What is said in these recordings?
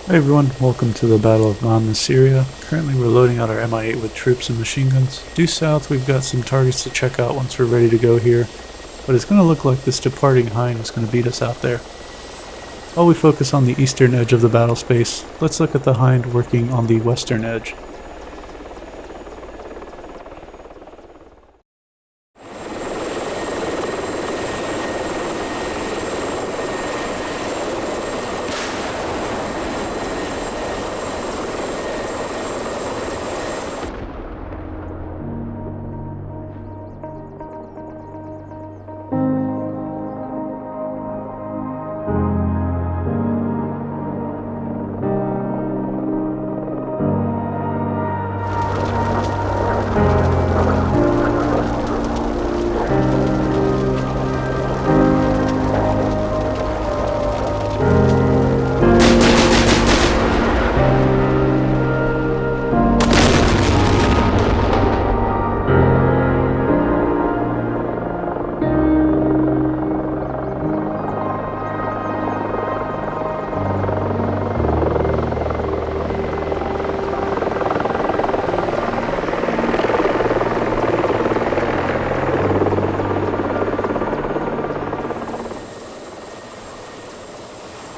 Hey everyone, welcome to the Battle of An Nasiriyah. Currently we're loading out our Mi-8 with troops and machine guns. Due south we've got some targets to check out once we're ready to go here, but it's going to look like this departing Hind is going to beat us out there. While we focus on the eastern edge of the battle space, let's look at the Hind working on the western edge.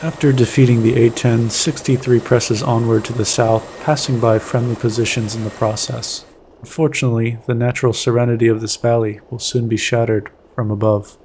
After defeating the A-10, 63 presses onward to the south, passing by friendly positions in the process. Unfortunately, the natural serenity of this valley will soon be shattered from above.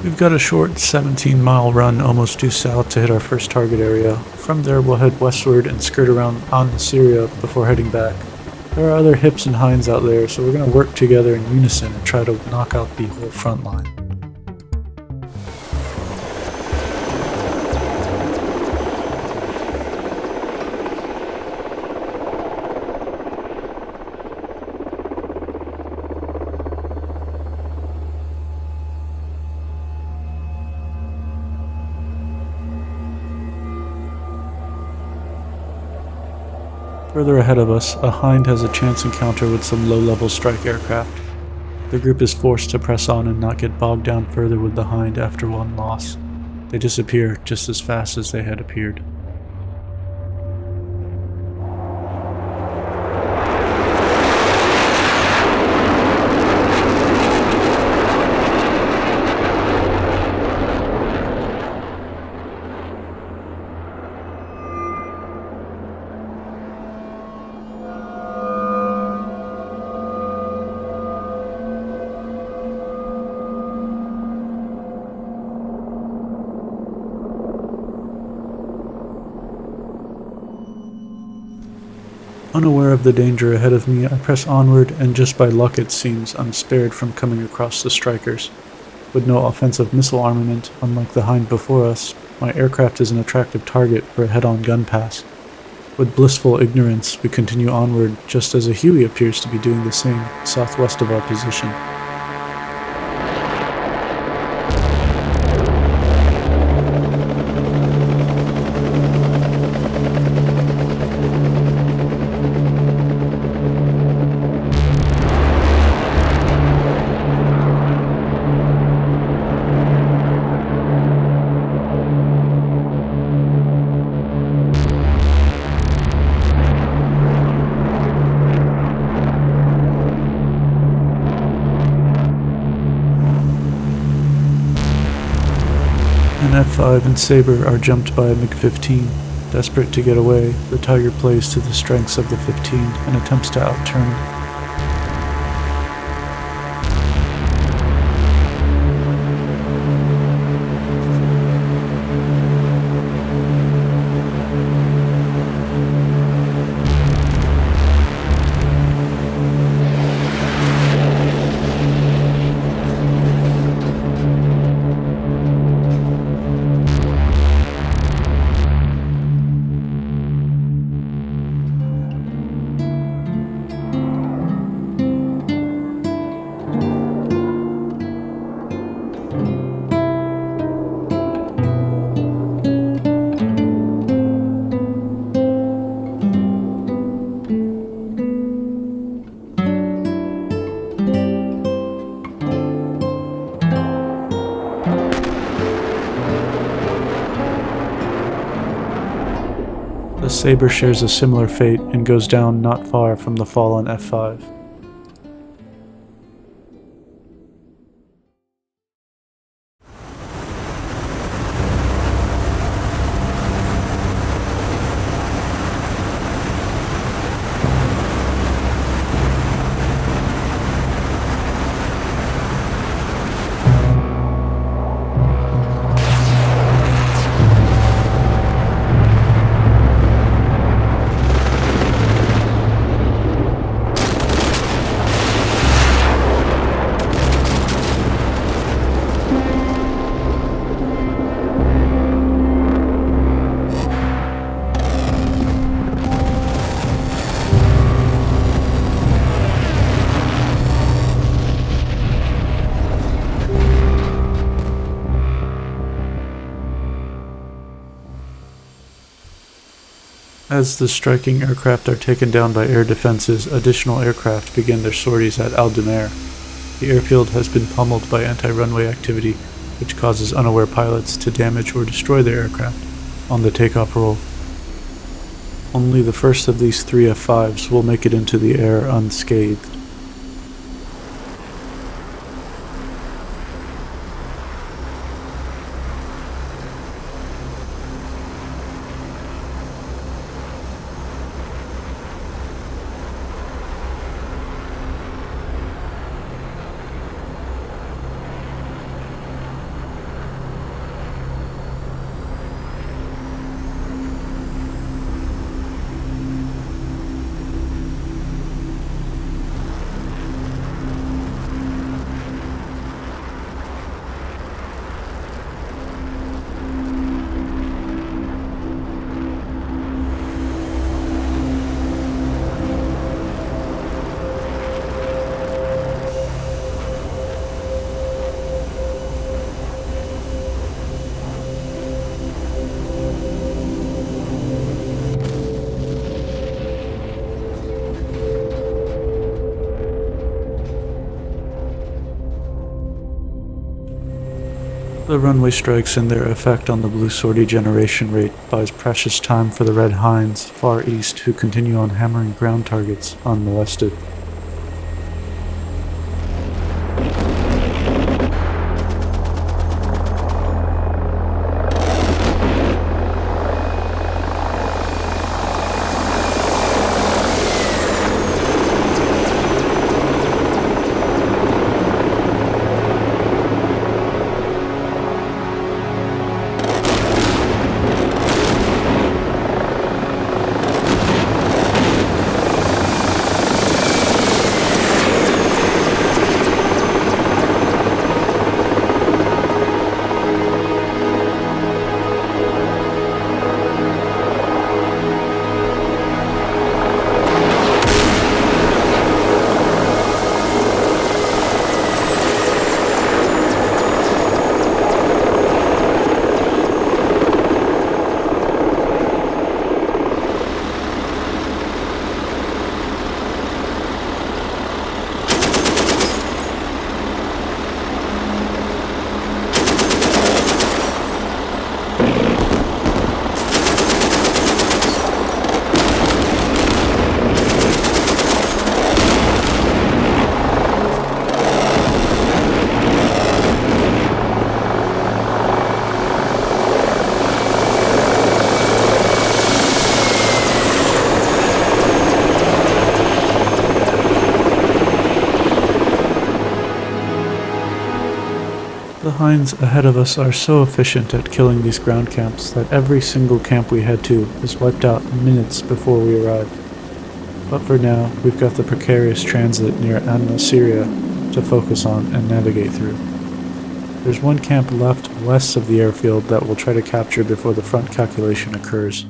We've got a short 17-mile run almost due south to hit our first target area. From there we'll head westward and skirt around An Nasiriyah before heading back. There are other hips and hinds out there, so we're going to work together in unison and try to knock out the whole front line. Further ahead of us, a Hind has a chance encounter with some low-level strike aircraft. The group is forced to press on and not get bogged down further with the Hind after one loss. They disappear just as fast as they had appeared. Unaware of the danger ahead of me, I press onward, and just by luck it seems, I'm spared from coming across the strikers. With no offensive missile armament, unlike the Hind before us, my aircraft is an attractive target for a head-on gun pass. With blissful ignorance, we continue onward, just as a Huey appears to be doing the same, southwest of our position. F5 and Sabre are jumped by a MiG-15. Desperate to get away, the Tiger plays to the strengths of the 15 and attempts to outturn it. The Sabre shares a similar fate and goes down not far from the fallen F5. As the striking aircraft are taken down by air defenses, additional aircraft begin their sorties at Al Dumair. The airfield has been pummeled by anti-runway activity, which causes unaware pilots to damage or destroy their aircraft on the takeoff roll. Only the first of these 3 F5s will make it into the air unscathed. The runway strikes and their effect on the blue sortie generation rate buys precious time for the red Hinds far east who continue on hammering ground targets unmolested. The Hinds ahead of us are so efficient at killing these ground camps that every single camp we head to is wiped out minutes before we arrive. But for now, we've got the precarious transit near An Nasiriyah to focus on and navigate through. There's one camp left west of the airfield that we'll try to capture before the front calculation occurs.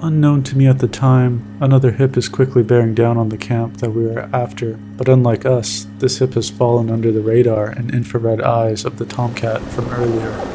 Unknown to me at the time, another hip is quickly bearing down on the camp that we are after, but unlike us, this hip has fallen under the radar and infrared eyes of the Tomcat from earlier.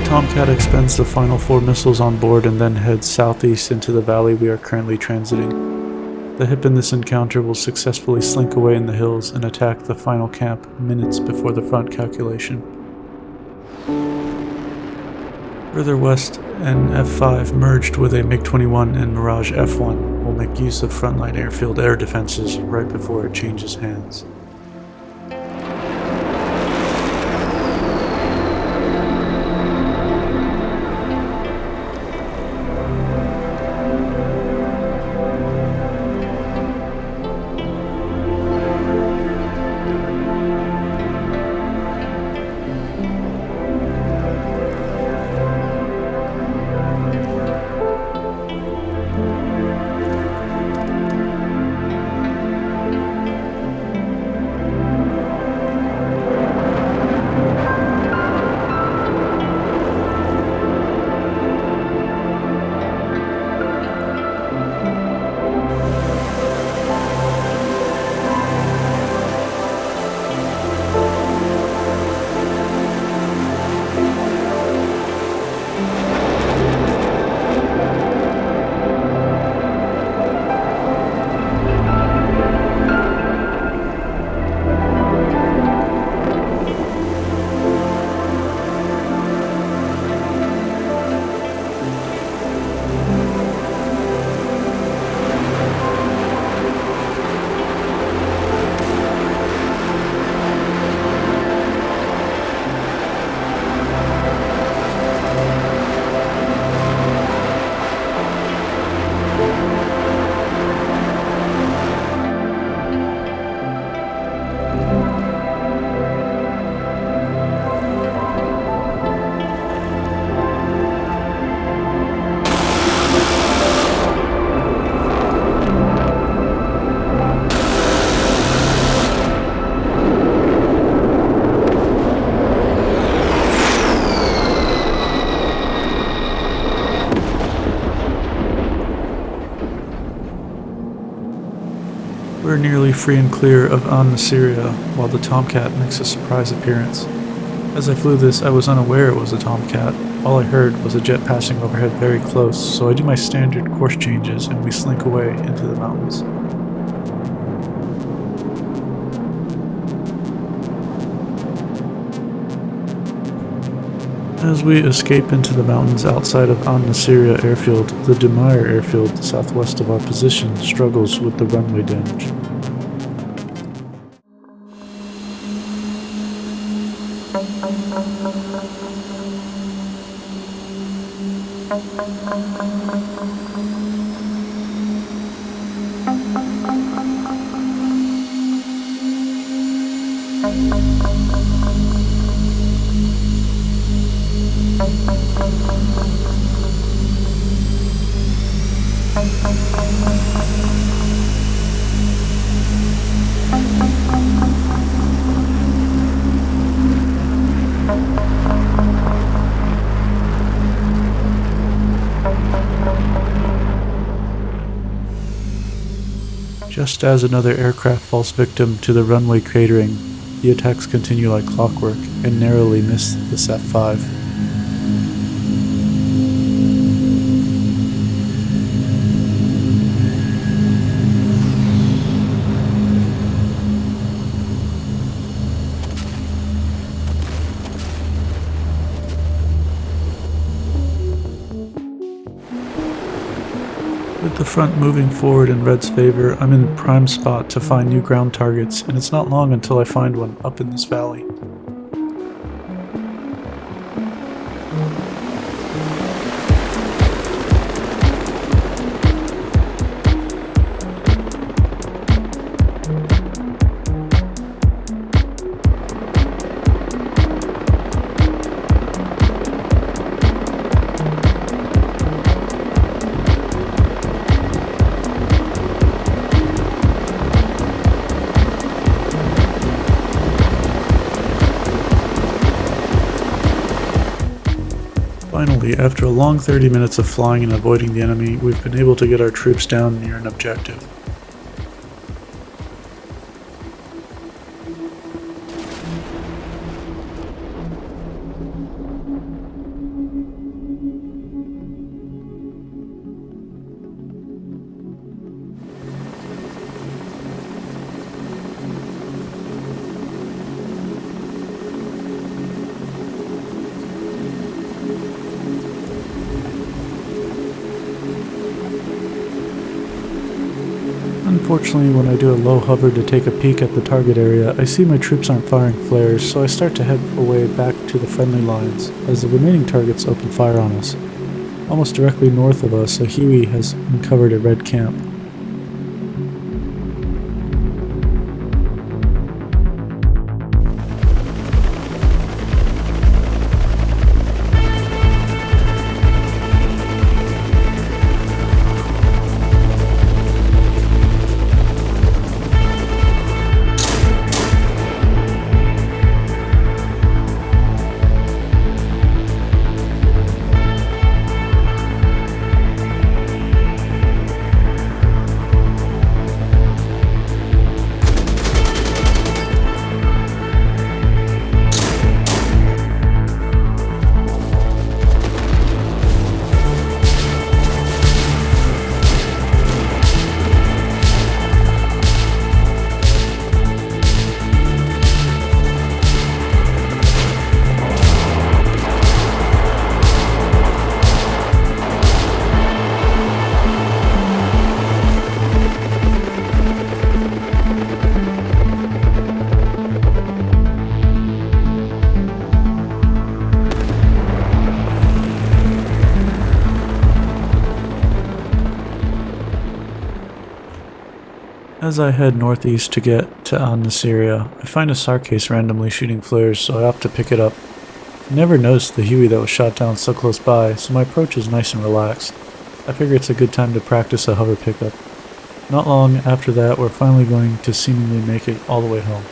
Tomcat expends the final 4 missiles on board and then heads southeast into the valley we are currently transiting. The hip in this encounter will successfully slink away in the hills and attack the final camp minutes before the front calculation. Further west, an F5 merged with a Mi-21 and Mirage F1 will make use of frontline airfield air defenses right before it changes hands. We're nearly free and clear of An Nasiriyah while the Tomcat makes a surprise appearance. As I flew this, I was unaware it was a Tomcat. All I heard was a jet passing overhead very close, so I do my standard course changes and we slink away into the mountains. As we escape into the mountains outside of An Nasiriyah Airfield, the Dumair Airfield southwest of our position struggles with the runway damage. Just as another aircraft falls victim to the runway cratering, the attacks continue like clockwork and narrowly miss this F5. With the front moving forward in Red's favor, I'm in a prime spot to find new ground targets, and it's not long until I find one up in this valley. Finally, after a long 30 minutes of flying and avoiding the enemy, we've been able to get our troops down near an objective. Unfortunately, when I do a low hover to take a peek at the target area, I see my troops aren't firing flares, so I start to head away back to the friendly lines, as the remaining targets open fire on us. Almost directly north of us, a Huey has uncovered a red camp. As I head northeast to get to An Nasiriyah, I find a SAR case randomly shooting flares, so I opt to pick it up. I never noticed the Huey that was shot down so close by, so my approach is nice and relaxed. I figure it's a good time to practice a hover pickup. Not long after that, we're finally going to seemingly make it all the way home.